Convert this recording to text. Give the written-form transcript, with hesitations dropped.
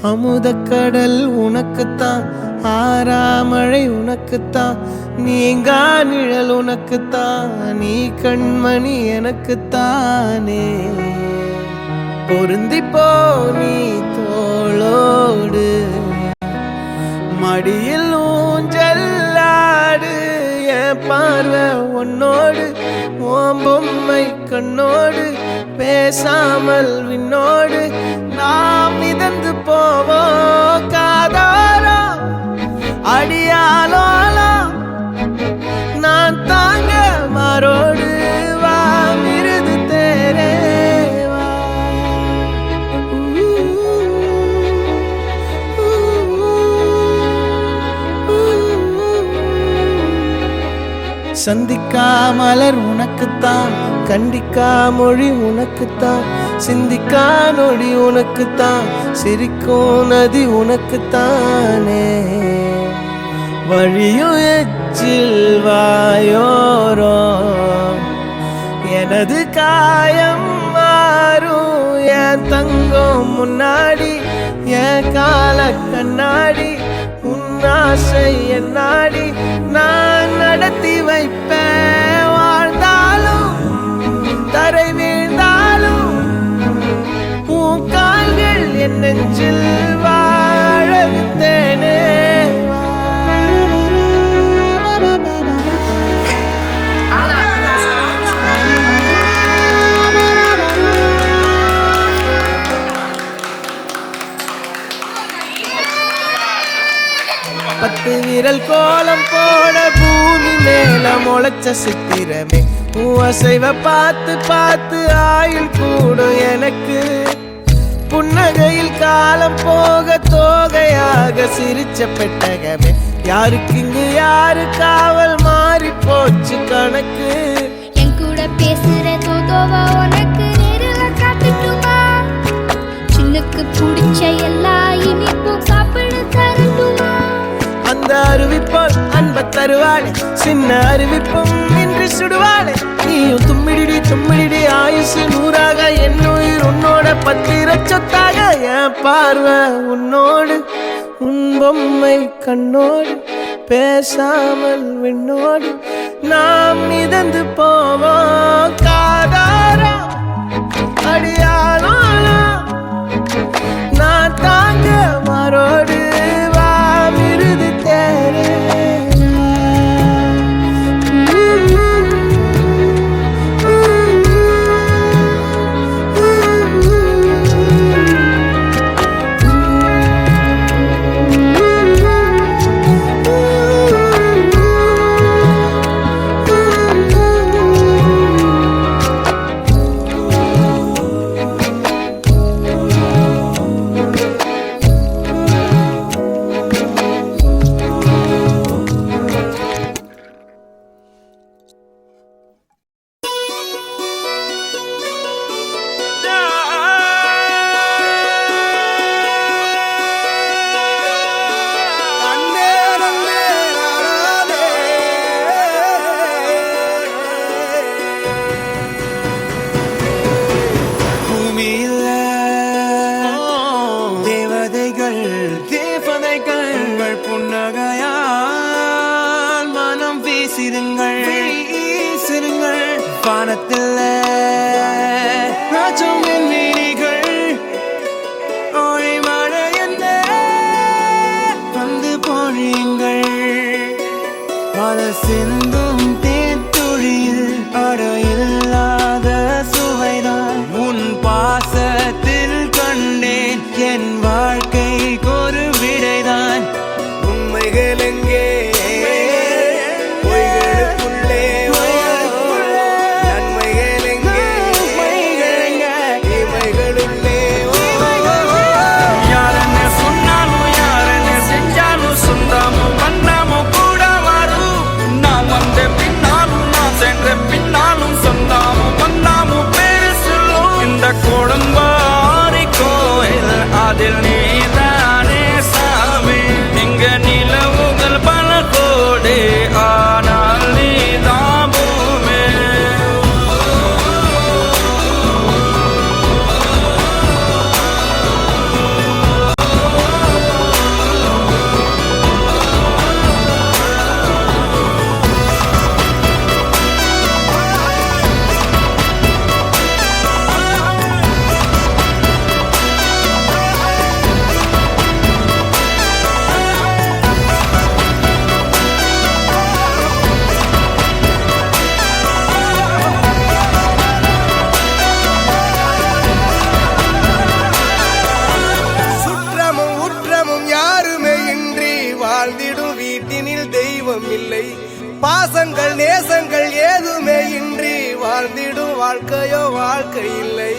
அமுதக்கடல் உனக்குத்தான், ஆறாமழை உனக்குத்தான், நீங்கா நிழல் உனக்குத்தான், நீ கண்மணி எனக்குத்தானே. பொருந்திப்போ நீ தோளோடு, மடியில் ஊஞ்சல்லாடு, என் பார்வை உன்னோடு, ஓம் பொம்மை கண்ணோடு, பேசாமல் விண்ணோடு நாம் மிதந்து போவோம் காதாரோ அடியாலோலோ. நான் தாங்க மாறோடு வா மிருது தேரே வா. சந்திக்கா மலர் உனக்குத்தான், கண்டிக்கா மொழி உனக்குத்தான், சிந்திக்கா நொடி உனக்குத்தான், சிரிக்கும் நதி உனக்குத்தானே. வழியும் எச்சில் வாயோரோ எனது காயம் மாறும், என் தங்கம் முன்னாடி, என் கால கண்ணாடி, உன்னாசை என்னாடி நான் நடத்தி வைப்பேன். வாழ்ந்தாலும் தரை வீழ்ந்தாலும் உன் கால்கள் என் நெஞ்சில் வாழ விட்டேனே. பத்து விரல் கோலம் போட பூமி மேல முளைச்ச சித்திரமே, அசைவ பார்த்து பார்த்து ஆயுள் கூடும் எனக்கு. புன்னகையில் காலம் போக தோகையாக சிரிச்ச பெட்டகமே, யாருக்கு இங்கு யாரு காவல் மாறி போச்சு கணக்கு. என் கூட பேசுற தோதோவா உனக்கு நேரில் காட்டுமா, சின்னுக்கு பிடிச்ச எல்லா இனிப்பும் சாப்பிட தரட்டுமா. அந்த அறிவிப்போல் அன்ப தருவாளே, சின்ன அறிவிப்பும் இன்று சுடுவாளே. நீயும் தும்மிடி தும்மிடி ஆயுசு நூறாக, என் உயிர் உன்னோட பத்திர சொத்தாக. என் பார்வை உன்னோடு, உன் பொம்மை கண்ணோடு, பேசாமல் விண்ணோடு நாம் மிதந்து போவோம் காதாரோ அடியாலோ. நான் தாங்க மாறோடு வா மிருது தேரே. வானத்தில் ராஜம் என் வீணிகள் ஓடி மழை என்ன வந்து பொழியுங்கள். மழை சிந்தும் தேத்துழியில் அடையில்லாத சுவைதான் உன் பாசத்தில் கண்டேன். என் வாழ்க்கைக்கு ஒரு விடைதான். உண்மைகள் எங்கே பொய்களுக்கு தெய்வம் இல்லை. பாசங்கள் நேசங்கள் ஏதுமே இன்றி வாழ்ந்திடும் வாழ்க்கையோ வாழ்க்கை இல்லை.